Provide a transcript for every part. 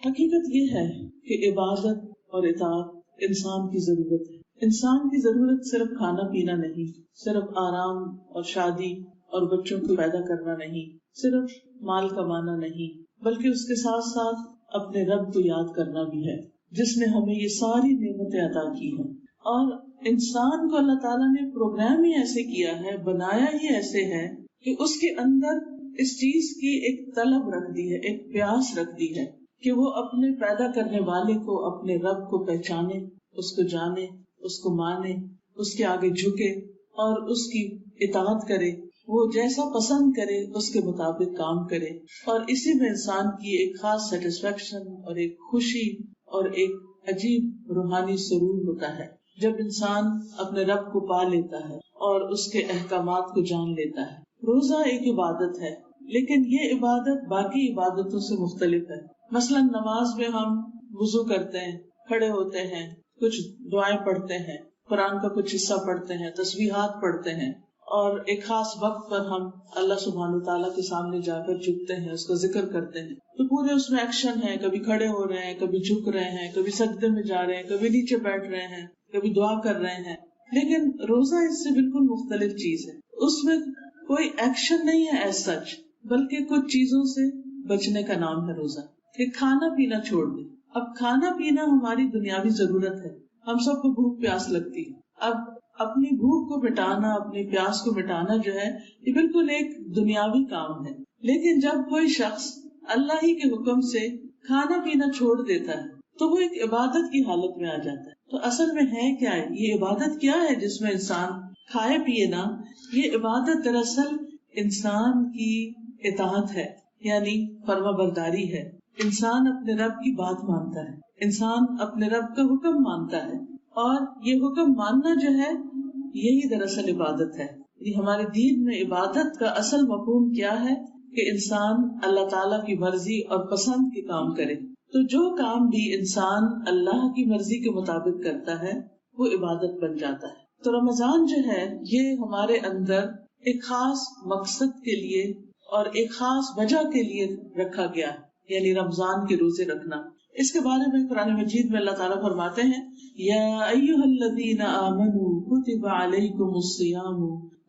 حقیقت یہ ہے کہ عبادت اور اطاعت انسان کی ضرورت ہے. انسان کی ضرورت صرف کھانا پینا نہیں، صرف آرام اور شادی اور بچوں کو پیدا کرنا نہیں، صرف مال کمانا نہیں، بلکہ اس کے ساتھ ساتھ اپنے رب کو یاد کرنا بھی ہے جس نے ہمیں یہ ساری نعمتیں عطا کی ہیں. اور انسان کو اللہ تعالیٰ نے پروگرام ہی ایسے کیا ہے، بنایا ہی ایسے ہے کہ اس کے اندر اس چیز کی ایک طلب رکھ دی ہے، ایک پیاس رکھ دی ہے کہ وہ اپنے پیدا کرنے والے کو، اپنے رب کو پہچانے، اس کو جانے، اس کو مانے، اس کے آگے جھکے اور اس کی اطاعت کرے، وہ جیسا پسند کرے اس کے مطابق کام کرے. اور اسی میں انسان کی ایک خاص سیٹسفیکشن اور ایک خوشی اور ایک عجیب روحانی سرور ہوتا ہے جب انسان اپنے رب کو پا لیتا ہے اور اس کے احکامات کو جان لیتا ہے. روزہ ایک عبادت ہے، لیکن یہ عبادت باقی عبادتوں سے مختلف ہے. مثلا نماز میں ہم وضو کرتے ہیں، کھڑے ہوتے ہیں، کچھ دعائیں پڑھتے ہیں، قرآن کا کچھ حصہ پڑھتے ہیں، تسبیحات پڑھتے ہیں، اور ایک خاص وقت پر ہم اللہ سبحانہ وتعالیٰ کے سامنے جا کر جھکتے ہیں، اس کا ذکر کرتے ہیں. تو پورے اس میں ایکشن ہے، کبھی کھڑے ہو رہے ہیں، کبھی جھک رہے ہیں، کبھی سجدے میں جا رہے ہیں، کبھی نیچے بیٹھ رہے ہیں، کبھی دعا کر رہے ہیں. لیکن روزہ اس سے بالکل مختلف چیز ہے. اس میں کوئی ایکشن نہیں ہے ایز سچ، بلکہ کچھ چیزوں سے بچنے کا نام ہے روزہ. کہ کھانا پینا چھوڑ دیں. اب کھانا پینا ہماری دنیاوی ضرورت ہے، ہم سب کو بھوک پیاس لگتی ہے. اب اپنی بھوک کو مٹانا، اپنی پیاس کو مٹانا جو ہے یہ بالکل ایک دنیاوی کام ہے. لیکن جب کوئی شخص اللہ ہی کے حکم سے کھانا پینا چھوڑ دیتا ہے تو وہ ایک عبادت کی حالت میں آ جاتا ہے. تو اصل میں ہے کیا ہے یہ عبادت؟ کیا ہے جس میں انسان کھائے پیے نا؟ یہ عبادت دراصل انسان کی اطاعت ہے، یعنی فرما برداری ہے. انسان اپنے رب کی بات مانتا ہے، انسان اپنے رب کا حکم مانتا ہے، اور یہ حکم ماننا جو ہے یہی دراصل عبادت ہے. ہمارے دین میں عبادت کا اصل مفہوم کیا ہے کہ انسان اللہ تعالیٰ کی مرضی اور پسند کے کام کرے. تو جو کام بھی انسان اللہ کی مرضی کے مطابق کرتا ہے وہ عبادت بن جاتا ہے. تو رمضان جو ہے یہ ہمارے اندر ایک خاص مقصد کے لیے اور ایک خاص وجہ کے لیے رکھا گیا ہے، یعنی رمضان کے روزے رکھنا. اس کے بارے میں قرآن مجید میں اللہ تعالیٰ فرماتے ہیں یا ایھا الذین آمنوا کتب علیکم الصیام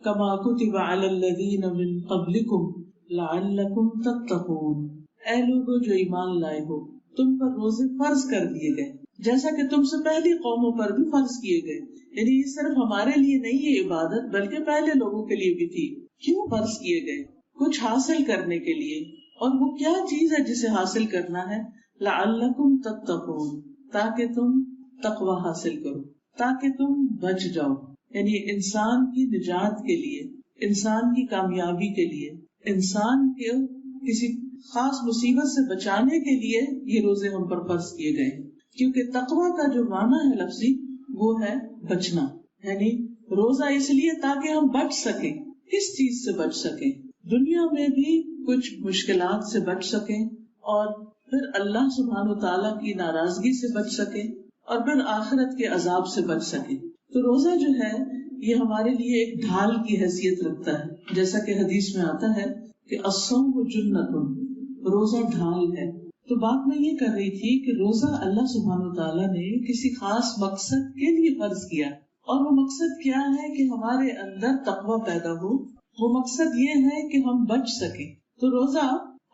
کما کتب علی الذین من قبلکم لعلکم تتقون. اے لوگو جو ایمان لائے ہو، تم پر روزے فرض کر دیے گئے جیسا کہ تم سے پہلی قوموں پر بھی فرض کیے گئے. یعنی یہ صرف ہمارے لیے نہیں ہے عبادت، بلکہ پہلے لوگوں کے لیے بھی تھی. کیوں فرض کیے گئے؟ کچھ حاصل کرنے کے لیے. اور وہ کیا چیز ہے جسے حاصل کرنا ہے؟ لعلکم تتقون، تاکہ تم تقوی حاصل کرو، تاکہ تم بچ جاؤ. یعنی انسان کی نجات کے لیے، انسان کی کامیابی کے لیے، انسان کے کسی خاص مصیبت سے بچانے کے لیے یہ روزے ہم پر فرض کیے گئے. کیونکہ تقوی کا جو معنی ہے لفظی وہ ہے بچنا. یعنی روزہ اس لیے تاکہ ہم بچ سکیں. کس چیز سے بچ سکیں؟ دنیا میں بھی کچھ مشکلات سے بچ سکیں، اور پھر اللہ سبحانہ وتعالیٰ کی ناراضگی سے بچ سکیں، اور پھر آخرت کے عذاب سے بچ سکیں. تو روزہ جو ہے یہ ہمارے لیے ایک ڈھال کی حیثیت رکھتا ہے، جیسا کہ حدیث میں آتا ہے کہ الصوم جنۃ، روزہ ڈھال ہے. تو بات میں یہ کر رہی تھی کہ روزہ اللہ سبحانہ وتعالیٰ نے کسی خاص مقصد کے لیے فرض کیا، اور وہ مقصد کیا ہے کہ ہمارے اندر تقوی پیدا ہو. وہ مقصد یہ ہے کہ ہم بچ سکیں. تو روزہ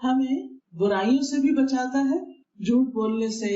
ہمیں برائیوں سے بھی بچاتا ہے، جھوٹ بولنے سے،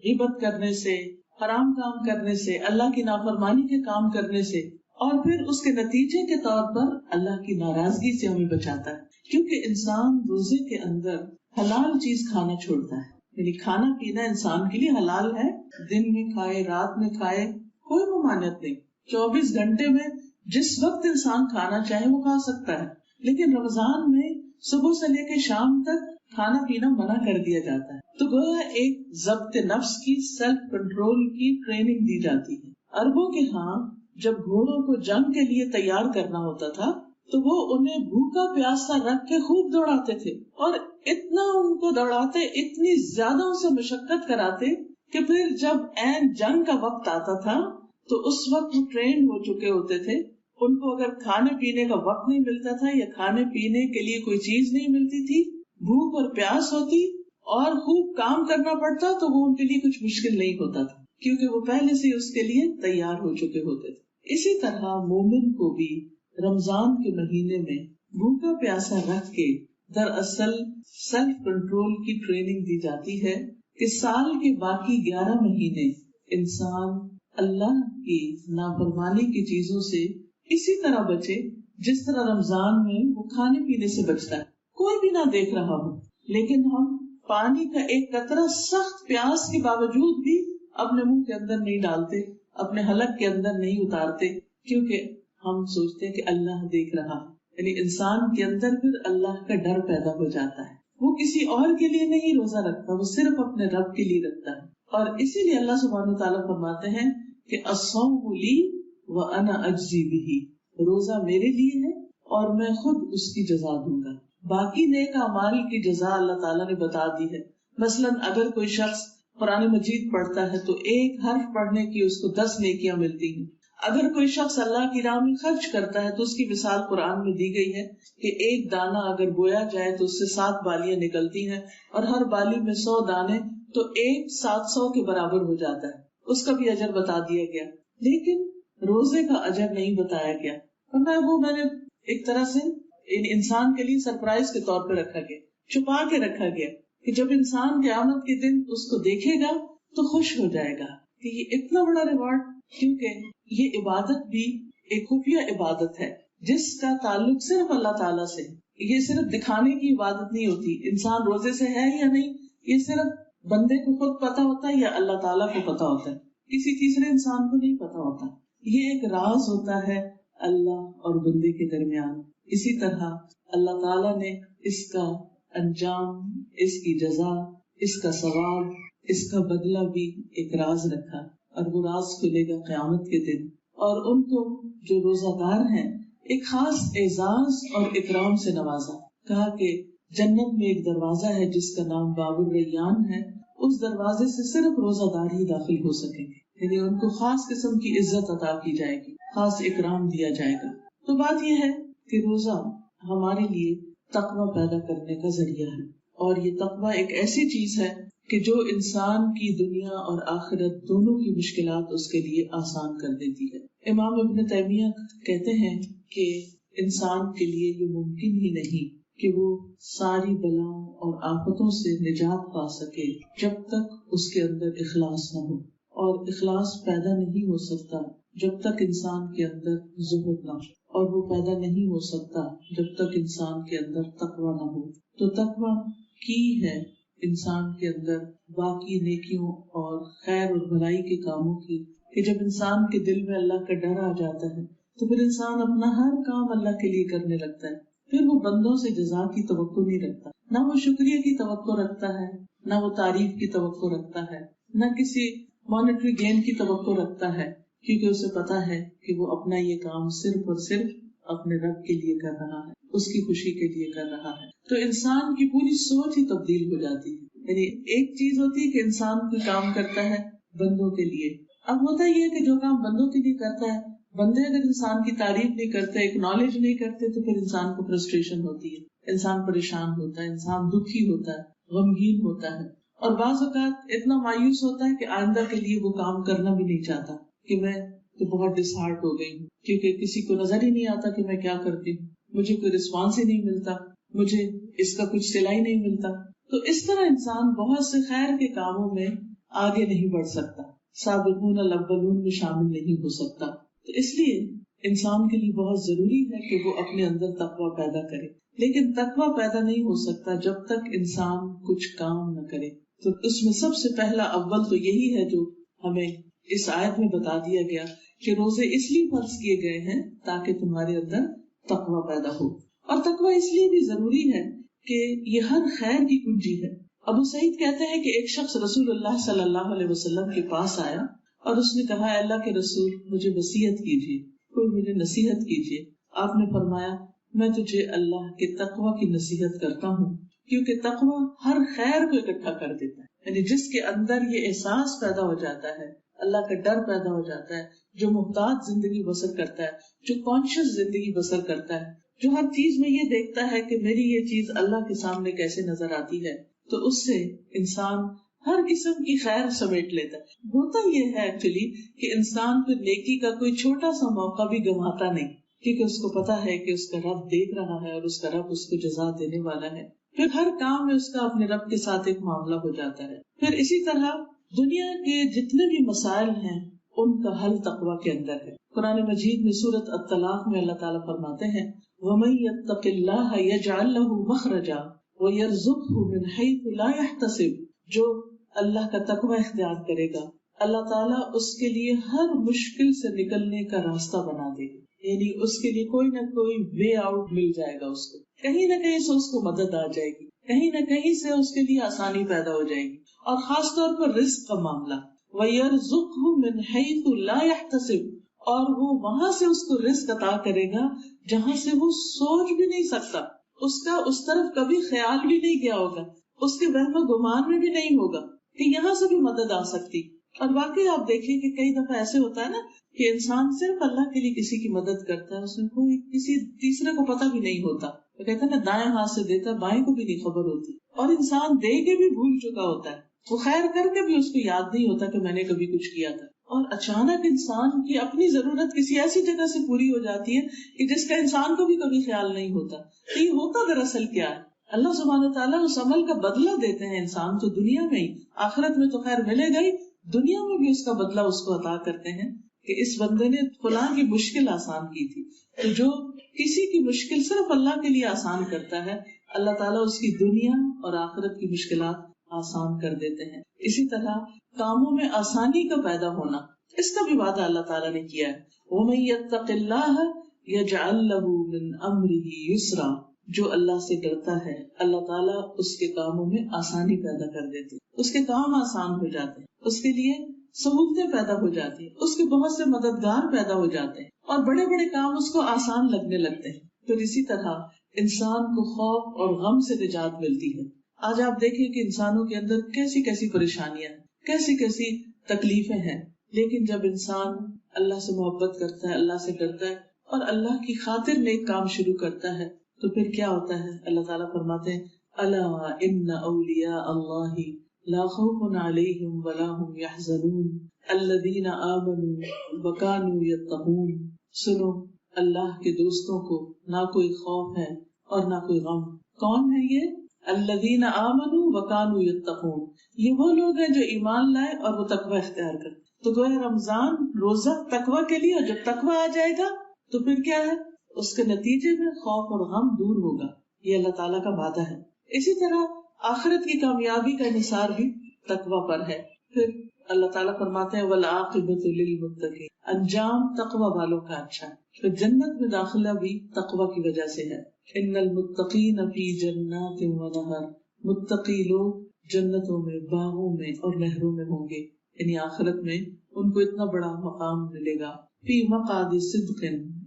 غیبت کرنے سے، حرام کام کرنے سے، اللہ کی نافرمانی کے کام کرنے سے، اور پھر اس کے نتیجے کے طور پر اللہ کی ناراضگی سے ہمیں بچاتا ہے. کیونکہ انسان روزے کے اندر حلال چیز کھانا چھوڑتا ہے. یعنی کھانا پینا انسان کے لیے حلال ہے، دن میں کھائے، رات میں کھائے، کوئی ممانعت نہیں. 24 گھنٹے میں جس وقت انسان کھانا چاہے وہ کھا سکتا ہے. لیکن رمضان میں صبح سے لے کے شام تک کھانا پینا منع کر دیا جاتا ہے. تو گویا ایک ضبط نفس کی، سیلف کنٹرول کی ٹریننگ دی جاتی ہے. عربوں کے ہاں جب گھوڑوں کو جنگ کے لیے تیار کرنا ہوتا تھا تو وہ انہیں بھوکا پیاسا رکھ کے خوب دوڑاتے تھے، اور اتنا ان کو دوڑاتے، اتنی زیادہ ان سے مشقت کراتے کہ پھر جب عین جنگ کا وقت آتا تھا تو اس وقت وہ ٹرینڈ ہو چکے ہوتے تھے. ان کو اگر کھانے پینے کا وقت نہیں ملتا تھا یا کھانے پینے کے لیے کوئی چیز نہیں ملتی تھی، بھوک اور پیاس ہوتی اور خوب کام کرنا پڑتا تو وہ ان کے لیے کچھ مشکل نہیں ہوتا تھا، کیونکہ وہ پہلے سے اس کے لیے تیار ہو چکے ہوتے تھے۔ اسی طرح مومن کو بھی رمضان کے مہینے میں بھوکا پیاسا رکھ کے دراصل سیلف کنٹرول کی ٹریننگ دی جاتی ہے کہ سال کے باقی 11 مہینے انسان اللہ کی نافرمانی کی چیزوں سے اسی طرح بچے جس طرح رمضان میں وہ کھانے پینے سے بچتا ہے، کوئی بھی نہ دیکھ رہا ہو، لیکن ہم پانی کا ایک قطرہ سخت پیاس کے باوجود بھی اپنے منہ کے اندر نہیں ڈالتے، اپنے حلق کے اندر نہیں اتارتے، کیونکہ ہم سوچتے ہیں کہ اللہ دیکھ رہا ہے۔ یعنی انسان کے اندر پھر اللہ کا ڈر پیدا ہو جاتا ہے، وہ کسی اور کے لیے نہیں روزہ رکھتا، وہ صرف اپنے رب کے لیے رکھتا ہے۔ اور اسی لیے اللہ سبحانہ وتعالیٰ فرماتے ہیں کہ الصوم لی وانا اجزی بہ، روزہ میرے لیے ہے اور میں خود اس کی جزا دوں گا۔ باقی نیک اعمال کی جزا اللہ تعالیٰ نے بتا دی ہے۔ مثلاً اگر کوئی شخص قرآن مجید پڑھتا ہے تو ایک حرف پڑھنے کی اس کو 10 نیکیاں ملتی ہیں۔ اگر کوئی شخص اللہ کی راہ میں خرچ کرتا ہے تو اس کی مثال قرآن میں دی گئی ہے کہ ایک دانہ اگر بویا جائے تو اس سے 7 بالیاں نکلتی ہیں، اور ہر بالی میں 100 دانے تو ایک 700 کے برابر ہو جاتا ہے، اس کا بھی اجر بتا دیا گیا۔ لیکن روزے کا اجر نہیں بتایا گیا، ورنہ وہ میں نے ایک طرح سے انسان کے لیے سرپرائز کے طور پہ رکھا گیا، چھپا کے رکھا گیا کہ جب انسان قیامت کے دن اس کو دیکھے گا تو خوش ہو جائے گا کہ یہ اتنا بڑا ریوارڈ، کیونکہ یہ عبادت بھی ایک خفیہ عبادت ہے جس کا تعلق صرف اللہ تعالیٰ سے ہے۔ یہ صرف دکھانے کی عبادت نہیں ہوتی، انسان روزے سے ہے یا نہیں یہ صرف بندے کو خود پتا ہوتا ہے یا اللہ تعالیٰ کو پتا ہوتا ہے، کسی تیسرے انسان کو نہیں پتا ہوتا۔ یہ ایک راز ہوتا ہے اللہ اور بندے کے درمیان۔ اسی طرح اللہ تعالیٰ نے اس کا انجام، اس کی جزا، اس کا ثواب، اس کا بدلہ بھی ایک راز رکھا، اور وہ راز کھلے گا قیامت کے دن۔ اور ان کو جو روزہ دار ہیں ایک خاص اعزاز اور اکرام سے نوازا، کہا کہ جنت میں ایک دروازہ ہے جس کا نام باب الریان ہے، اس دروازے سے صرف روزہ دار ہی داخل ہو سکیں گے، یعنی ان کو خاص قسم کی عزت عطا کی جائے گی، خاص اکرام دیا جائے گا۔ تو بات یہ ہے کہ روزہ ہمارے لیے تقوی پیدا کرنے کا ذریعہ ہے، اور یہ تقوی ایک ایسی چیز ہے کہ جو انسان کی دنیا اور آخرت دونوں کی مشکلات اس کے لیے آسان کر دیتی ہے۔ امام ابن تیمیہ کہتے ہیں کہ انسان کے لیے یہ ممکن ہی نہیں کہ وہ ساری بلاؤں اور آفتوں سے نجات پا سکے جب تک اس کے اندر اخلاص نہ ہو، اور اخلاص پیدا نہیں ہو سکتا جب تک انسان کے اندر زہد نہ ہو، اور وہ پیدا نہیں ہو سکتا جب تک انسان کے اندر تقوی نہ ہو۔ تو تقوی کی ہے انسان کے اندر باقی نیکیوں اور خیر اور بھلائی کے کاموں کی، کہ جب انسان کے دل میں اللہ کا ڈر آ جاتا ہے تو پھر انسان اپنا ہر کام اللہ کے لیے کرنے لگتا ہے، پھر وہ بندوں سے جزا کی توقع نہیں رکھتا، نہ وہ شکریہ کی توقع رکھتا ہے، نہ وہ تعریف کی توقع رکھتا ہے، نہ کسی مانیٹری گین کی توقع رکھتا ہے، کیونکہ اسے پتا ہے کہ وہ اپنا یہ کام صرف اور صرف اپنے رب کے لیے کر رہا ہے، اس کی خوشی کے لیے کر رہا ہے۔ تو انسان کی پوری سوچ ہی تبدیل ہو جاتی ہے۔ یعنی ایک چیز ہوتی ہے کہ انسان کوئی کام کرتا ہے بندوں کے لیے، اب ہوتا یہ ہے کہ جو کام بندوں کے لیے کرتا ہے، بندے اگر انسان کی تعریف نہیں کرتے، اکنالج نہیں کرتے، تو پھر انسان کو فرسٹریشن ہوتی ہے، انسان پریشان ہوتا ہے، انسان دکھی ہوتا ہے، غمگین ہوتا ہے، اور بعض اوقات اتنا مایوس ہوتا ہے کہ آئندہ کے لیے وہ کام کرنا بھی نہیں چاہتا کہ میں تو بہت ڈس ہارٹ ہو گئی ہوں، کیونکہ کسی کو نظر ہی نہیں آتا کہ میں کیا کرتی ہوں، مجھے کوئی رسپانس ہی نہیں ملتا، مجھے اس کا کچھ صلہ ہی نہیں ملتا۔ تو اس طرح انسان بہت سے خیر کے کاموں میں آگے نہیں بڑھ سکتا، سابقون الاولون میں شامل نہیں ہو سکتا۔ تو اس لیے انسان کے لیے بہت ضروری ہے کہ وہ اپنے اندر تقوی پیدا کرے، لیکن تقوی پیدا نہیں ہو سکتا جب تک انسان کچھ کام نہ کرے۔ تو اس میں سب سے پہلا اول تو یہی ہے جو ہمیں اس آیت میں بتا دیا گیا کہ روزے اس لیے فرض کیے گئے ہیں تاکہ تمہارے اندر تقوی پیدا ہو، اور تقوی اس لیے بھی ضروری ہے کہ یہ ہر خیر کی کنجی ہے۔ ابو سعید کہتے ہیں کہ ایک شخص رسول اللہ صلی اللہ علیہ وسلم کے پاس آیا اور اس نے کہا، اللہ کے رسول مجھے وصیت کیجیے، کوئی مجھے نصیحت کیجیے۔ آپ نے فرمایا، میں تجھے اللہ کے تقوی کی نصیحت کرتا ہوں، کیونکہ تقوی ہر خیر کو اکٹھا کر دیتا ہے۔ یعنی جس کے اندر یہ احساس پیدا ہو جاتا ہے، اللہ کا ڈر پیدا ہو جاتا ہے، جو محتاط زندگی بسر کرتا ہے، جو کانشیس زندگی بسر کرتا ہے، جو ہر چیز میں یہ دیکھتا ہے کہ میری یہ چیز اللہ کے سامنے کیسے نظر آتی ہے، تو اس سے انسان ہر قسم کی خیر سمیٹ لیتا ہے. ہوتا یہ ہے ایکچولی کہ انسان پھر نیکی کا کوئی چھوٹا سا موقع بھی گنواتا نہیں، کیونکہ اس کو پتا ہے کہ اس کا رب دیکھ رہا ہے اور اس کا رب اس کو جزا دینے والا ہے. پھر ہر کام میں اس کا اپنے رب کے ساتھ ایک معاملہ ہو جاتا ہے. پھر اسی طرح دنیا کے جتنے بھی مسائل ہیں ان کا حل تقویٰ کے اندر ہے. قرآن مجید میں سورۃ الطلاق میں اللہ تعالیٰ فرماتے ہیں وَمَن يَتَّقِ اللَّهَ يَجْعَل لَّهُ مَخْرَجًا وَيَرْزُقْهُ مِنْ حَيْثُ لَا يَحْتَسِبُ. جو اللہ کا تقویٰ اختیار کرے گا اللہ تعالیٰ اس کے لیے ہر مشکل سے نکلنے کا راستہ بنا دے گا. یعنی اس کے لیے کوئی نہ کوئی وے آؤٹ مل جائے گا، اس کو کہیں نہ کہیں سے اس کو مدد آ جائے گی، کہیں نہ کہیں سے اس کے لیے آسانی پیدا ہو جائے گی. اور خاص طور پر رزق کا معاملہ وَيَرْزُقْهُ مِنْ حَيْثُ لَا يَحْتَسِبُ، اور وہ وہاں سے اس کو رزق عطا کرے گا جہاں سے وہ سوچ بھی نہیں سکتا، اس کا اس طرف کبھی خیال بھی نہیں کیا ہوگا، اس کے وہم و گمان میں بھی نہیں ہوگا کہ یہاں سے بھی مدد آ سکتی. اور واقعی آپ دیکھیں کہ کئی دفعہ ایسے ہوتا ہے نا کہ انسان صرف اللہ کے لیے کسی کی مدد کرتا ہے، اس میں کوئی کسی تیسرے کو پتہ بھی نہیں ہوتا. وہ کہتے ہیں نا دائیں ہاتھ سے دیتا بائیں کو بھی نہیں خبر ہوتی، اور انسان دے کے بھی بھول چکا ہوتا ہے، وہ خیر کر کے بھی اس کو یاد نہیں ہوتا کہ میں نے کبھی کچھ کیا تھا. اور اچانک انسان کی اپنی ضرورت کسی ایسی جگہ سے پوری ہو جاتی ہے کہ جس کا انسان کو بھی کبھی خیال نہیں ہوتا. تو یہ ہوتا دراصل کیا ہے، اللہ سبحانہ وتعالیٰ اس عمل کا بدلہ دیتے ہیں انسان تو دنیا میں ہی، آخرت میں تو خیر ملے گا ہی، دنیا میں بھی اس کا بدلہ اس کو عطا کرتے ہیں کہ اس بندے نے فلاں کی مشکل آسان کی تھی. تو جو کسی کی مشکل صرف اللہ کے لیے آسان کرتا ہے اللہ تعالیٰ اس کی دنیا اور آخرت کی مشکلات آسان کر دیتے ہیں. اسی طرح کاموں میں آسانی کا پیدا ہونا، اس کا بھی وعدہ اللہ تعالیٰ نے کیا ہے وَمَن يَتَّقِ اللَّهَ يَجْعَل لَّهُ مِنْ أَمْرِهِ يُسْرًا. جو اللہ سے ڈرتا ہے اللہ تعالیٰ اس کے کاموں میں آسانی پیدا کر دیتے، اس کے کام آسان ہو جاتے ہیں، اس کے لیے سہولتیں پیدا ہو جاتی ہیں، اس کے بہت سے مددگار پیدا ہو جاتے ہیں اور بڑے بڑے کام اس کو آسان لگنے لگتے ہیں. پھر اسی طرح انسان کو خوف اور غم سے نجات ملتی ہے. آج آپ دیکھیں کہ انسانوں کے اندر کیسی کیسی پریشانیاں ہیں، کیسی کیسی تکلیفیں ہیں، لیکن جب انسان اللہ سے محبت کرتا ہے، اللہ سے ڈرتا ہے اور اللہ کی خاطر نیک کام شروع کرتا ہے تو پھر کیا ہوتا ہے. اللہ تعالیٰ فرماتے ہیں الا ان اولیاء اللہ لا خوف علیہم ولا هم يحزنون الذین آمنوا وکانوا یتقون. سنو اللہ کے دوستوں کو نہ کوئی خوف ہے اور نہ کوئی غم. کون ہے یہ؟ الذین آمنوا وکانوا یتقون، یہ وہ لوگ ہیں جو ایمان لائے اور وہ تقوی اختیار کرتے. تو گویا رمضان روزہ تقوی کے لیے، اور جب تقوی آ جائے گا تو پھر کیا ہے، اس کے نتیجے میں خوف اور غم دور ہوگا. یہ اللہ تعالیٰ کا وعدہ ہے. اسی طرح آخرت کی کامیابی کا انحصار بھی تقوی پر ہے. پھر اللہ تعالیٰ فرماتے ہیں وَالْعَاقِبَةُ لِلْمُتَّقِينَ، انجام تقوی والوں کا اچھا ہے. پھر جنت میں داخلہ بھی تقوی کی وجہ سے ہے. ان المتقین فی جنات ونہر، متقی لوگ جنتوں میں، باغوں میں اور نہروں میں ہوں گے. یعنی آخرت میں ان کو اتنا بڑا مقام ملے گا. فی مقعد صدق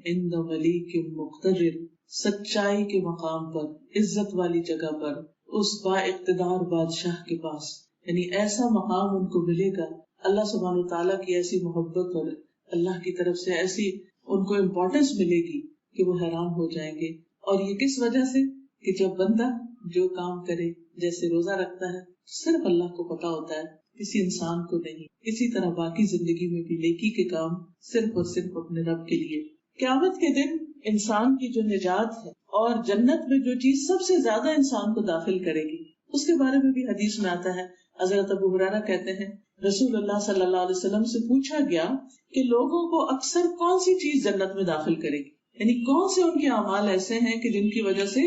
عند ملیک مقتدر، سچائی کے مقام پر، عزت والی جگہ پر، اس با اقتدار بادشاہ کے پاس. یعنی ایسا مقام ان کو ملے گا، اللہ سبحانہ وتعالیٰ کی ایسی محبت اور اللہ کی طرف سے ایسی ان کو امپورٹنس ملے گی کہ وہ حیران ہو جائیں گے. اور یہ کس وجہ سے کہ جب بندہ جو کام کرے، جیسے روزہ رکھتا ہے صرف اللہ کو پتا ہوتا ہے، کسی انسان کو نہیں. اسی طرح باقی زندگی میں بھی نیکی کے کام صرف اور صرف اپنے رب کے لیے. قیامت کے دن انسان کی جو نجات ہے اور جنت میں جو چیز سب سے زیادہ انسان کو داخل کرے گی اس کے بارے میں بھی حدیث میں آتا ہے. حضرت ابو ہریرہ کہتے ہیں رسول اللہ صلی اللہ علیہ وسلم سے پوچھا گیا کہ لوگوں کو اکثر کون سی چیز جنت میں داخل کرے گی، یعنی کون سے ان کے اعمال ایسے ہیں کہ جن کی وجہ سے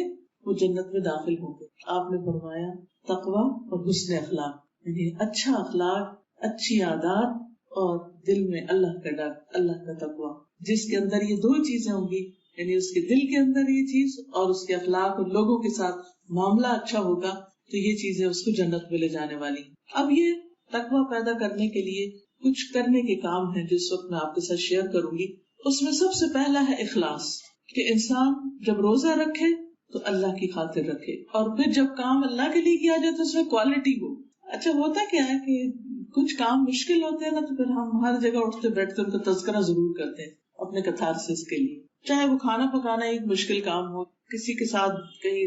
وہ جنت میں داخل ہوں گے. آپ نے فرمایا تقوی اور حسن اخلاق، یعنی اچھا اخلاق، اچھی عادات اور دل میں اللہ کا ڈر، اللہ کا تقوی. جس کے اندر یہ دو چیزیں ہوں گی، یعنی اس کے دل کے اندر یہ چیز اور اس کے اخلاق اور لوگوں کے ساتھ معاملہ اچھا ہوگا تو یہ چیزیں اس کو جنت میں لے جانے والی. اب یہ تقوی پیدا کرنے کے لیے کچھ کرنے کے کام ہیں جس وقت میں آپ کے ساتھ شیئر کروں گی. اس میں سب سے پہلا ہے اخلاص، کہ انسان جب روزہ رکھے تو اللہ کی خاطر رکھے، اور پھر جب کام اللہ کے لیے کیا جائے تو اس میں کوالٹی ہو. اچھا ہوتا کیا ہے کہ کچھ کام مشکل ہوتے ہیں نا، تو پھر ہم ہر جگہ اٹھتے بیٹھتے ان کا تذکرہ ضرور کرتے ہیں اپنے کتھارسس کے لیے. چاہے وہ کھانا پکانا ایک مشکل کام ہو، کسی کے ساتھ کہیں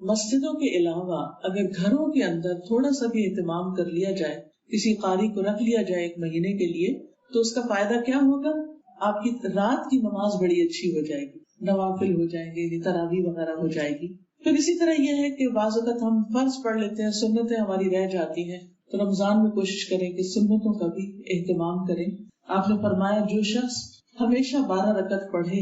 مسجدوں کے علاوہ اگر گھروں کے اندر تھوڑا سا بھی اہتمام کر لیا جائے، کسی قاری کو رکھ لیا جائے 1 مہینے کے لیے، تو اس کا فائدہ کیا ہوگا؟ آپ کی رات کی نماز بڑی اچھی ہو جائے گی، نوافل ہو جائیں گے، تراویح وغیرہ ہو جائے گی. پھر اسی طرح یہ ہے کہ بعض اوقات ہم فرض پڑھ لیتے ہیں، سنتیں ہماری رہ جاتی ہیں، تو رمضان میں کوشش کریں کہ سنتوں کا بھی اہتمام کریں. آپ نے فرمایا جو شخص ہمیشہ 12 رکعت پڑھے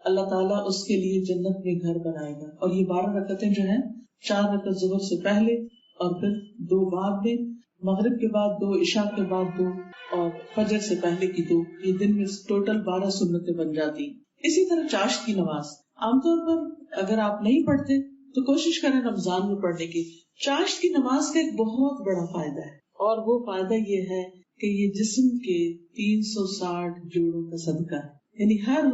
اللہ تعالیٰ اس کے لیے جنت میں گھر بنائے گا. اور یہ 12 رکعتیں جو ہیں 4 رکعت ظہر سے پہلے اور پھر 2 بعد میں، مغرب کے بعد 2، عشاء کے بعد 2 اور فجر سے پہلے کی 2، یہ دن میں ٹوٹل 12 سنتیں بن جاتی. اسی طرح چاشت کی نماز عام طور پر اگر آپ نہیں پڑھتے تو کوشش کریں رمضان میں پڑھنے کی. چاشت کی نماز کا ایک بہت بڑا فائدہ ہے، اور وہ فائدہ یہ ہے کہ یہ جسم کے 360 جوڑوں کا صدقہ ہے. یعنی ہر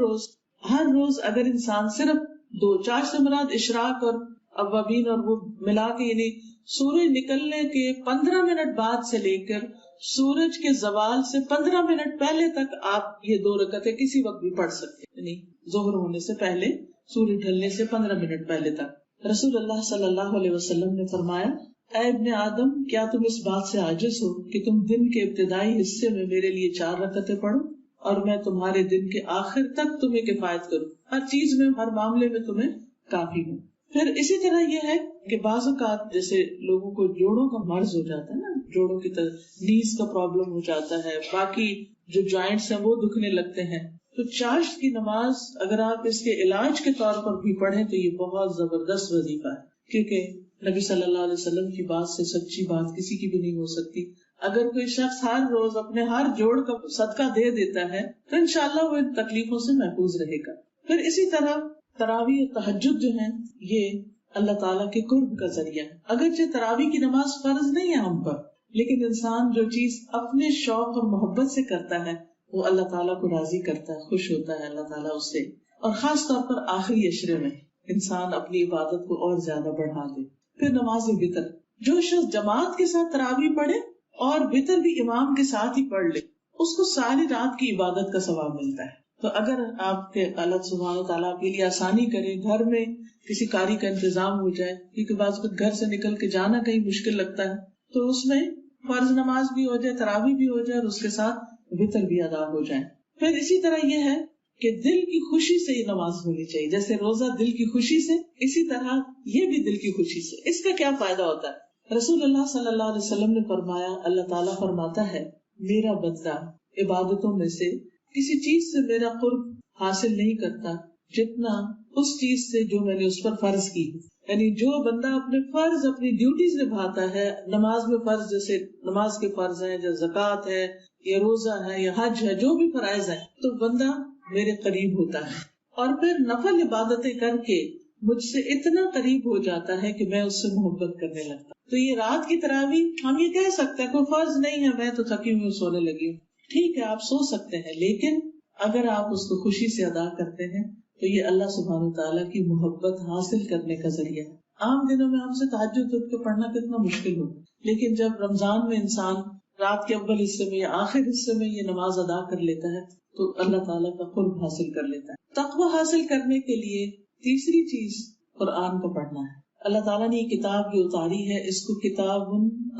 روز اگر انسان صرف 2، چاشت سے مراد اشراق اور اوابین اور وہ ملا کے، یعنی سورج نکلنے کے 15 منٹ بعد سے لے کر سورج کے زوال سے 15 منٹ پہلے تک آپ یہ 2 رکعتیں کسی وقت بھی پڑھ سکتے ہیں. یعنی ظہر ہونے سے پہلے، سورج ڈھلنے سے 15 منٹ پہلے تک. رسول اللہ صلی اللہ علیہ وسلم نے فرمایا، اے ابن آدم، کیا تم اس بات سے عاجز ہو کہ تم دن کے ابتدائی حصے میں میرے لیے 4 رکعتیں پڑھو اور میں تمہارے دن کے آخر تک تمہیں کفایت کروں، ہر چیز میں، ہر معاملے میں تمہیں کافی ہوں. پھر اسی طرح یہ ہے کہ بعض اوقات جیسے لوگوں کو جوڑوں کا مرض ہو جاتا ہے نا، جوڑوں کی طرح نیز کا پرابلم ہو جاتا ہے، باقی جو جوائنٹس ہیں وہ دکھنے لگتے ہیں، تو چاشت کی نماز اگر آپ اس کے علاج کے طور پر بھی پڑھیں تو یہ بہت زبردست وظیفہ ہے. کیونکہ نبی صلی اللہ علیہ وسلم کی بات سے سچی بات کسی کی بھی نہیں ہو سکتی. اگر کوئی شخص ہر روز اپنے ہر جوڑ کا صدقہ دے دیتا ہے تو انشاءاللہ وہ ان تکلیفوں سے محفوظ رہے گا. پھر اسی طرح تراویح اور تہجد جو ہیں یہ اللہ تعالیٰ کے قرب کا ذریعہ ہے. اگرچہ تراویح کی نماز فرض نہیں ہے ہم پر، لیکن انسان جو چیز اپنے شوق اور محبت سے کرتا ہے وہ اللہ تعالیٰ کو راضی کرتا ہے، خوش ہوتا ہے اللہ تعالیٰ اس سے. اور خاص طور پر آخری عشرے میں انسان اپنی عبادت کو اور زیادہ بڑھا دے. پھر نماز وتر، جو شخص جماعت کے ساتھ تراویح پڑھے اور وتر بھی امام کے ساتھ ہی پڑھ لے، اس کو ساری رات کی عبادت کا ثواب ملتا ہے. تو اگر آپ کے اللہ سبحانہ تعالیٰ کے لیے آسانی کرے، گھر میں کسی قاری کا انتظام ہو جائے، کیونکہ بعض وقت گھر سے نکل کے جانا کہیں مشکل لگتا ہے، تو اس میں فرض نماز بھی ہو جائے، تراویح بھی ہو جائے اور اس کے ساتھ وتر بھی ادا ہو جائے. پھر اسی طرح یہ ہے کہ دل کی خوشی سے یہ نماز ہونی چاہیے. جیسے روزہ دل کی خوشی سے، اسی طرح یہ بھی دل کی خوشی سے. اس کا کیا فائدہ ہوتا ہے؟ رسول اللہ صلی اللہ علیہ وسلم نے فرمایا، اللہ تعالیٰ فرماتا ہے، میرا بندہ عبادتوں میں سے کسی چیز سے میرا قرب حاصل نہیں کرتا جتنا اس چیز سے جو میں نے اس پر فرض کی. یعنی جو بندہ اپنے فرض، اپنی ڈیوٹیز نبھاتا ہے، نماز میں فرض، جیسے نماز کے فرض ہیں، جو زکوٰۃ ہے یا روزہ ہے یا حج ہے، جو بھی فرائض ہیں، تو بندہ میرے قریب ہوتا ہے. اور پھر نفل عبادتیں کر کے مجھ سے اتنا قریب ہو جاتا ہے کہ میں اس سے محبت کرنے لگتا. تو یہ رات کی تراویح ہم یہ کہہ سکتے ہیں کوئی فرض نہیں ہے، میں تو تھکی ہوئی سونے لگی ہوں. ٹھیک ہے، آپ سو سکتے ہیں، لیکن اگر آپ اس کو خوشی سے ادا کرتے ہیں تو یہ اللہ سبحانہ تعالیٰ کی محبت حاصل کرنے کا ذریعہ ہے. عام دنوں میں ہم سے تہجد اٹھ کے پڑھنا کتنا مشکل ہوتا ہے، لیکن جب رمضان میں انسان رات کے اول حصے میں یا آخر حصے میں یہ نماز ادا کر لیتا ہے تو اللہ تعالیٰ کا قرب حاصل کر لیتا ہے. تقوی حاصل کرنے کے لیے تیسری چیز قرآن کو پڑھنا ہے. اللہ تعالیٰ نے یہ کتاب جو اتاری ہے، اس کو کتاب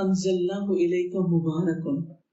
انزلناہ الیک مبارک،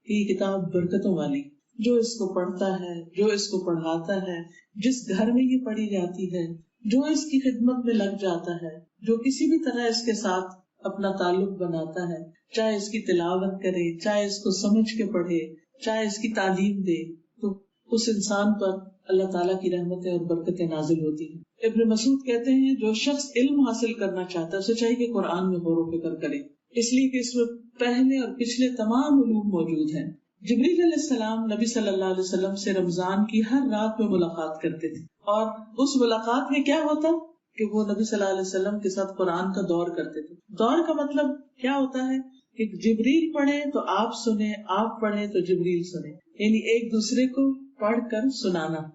یہ کتاب برکتوں والی. جو اس کو پڑھتا ہے، جو اس کو پڑھاتا ہے، جس گھر میں یہ پڑھی جاتی ہے، جو اس کی خدمت میں لگ جاتا ہے، جو کسی بھی طرح اس کے ساتھ اپنا تعلق بناتا ہے، چاہے اس کی تلاوت کرے، چاہے اس کو سمجھ کے پڑھے، چاہے اس کی تعلیم دے، تو اس انسان پر اللہ تعالیٰ کی رحمتیں اور برکتیں نازل ہوتی ہیں. ابن مسعود کہتے ہیں، جو شخص علم حاصل کرنا چاہتا ہے اسے چاہیے کہ قرآن میں غور و فکر کرے، اس لیے کہ اس میں پہلے اور پچھلے تمام علوم موجود ہیں. جبریل علیہ السلام نبی صلی اللہ علیہ وسلم سے رمضان کی ہر رات میں ملاقات کرتے تھے، اور اس ملاقات میں کیا ہوتا کہ وہ نبی صلی اللہ علیہ وسلم کے ساتھ قرآن کا دور کرتے تھے. دور کا مطلب کیا ہوتا ہے کہ جبریل پڑھے تو آپ سنیں، آپ پڑھے تو جبریل سنیں، یعنی ایک دوسرے کو پڑھ کر سنانا.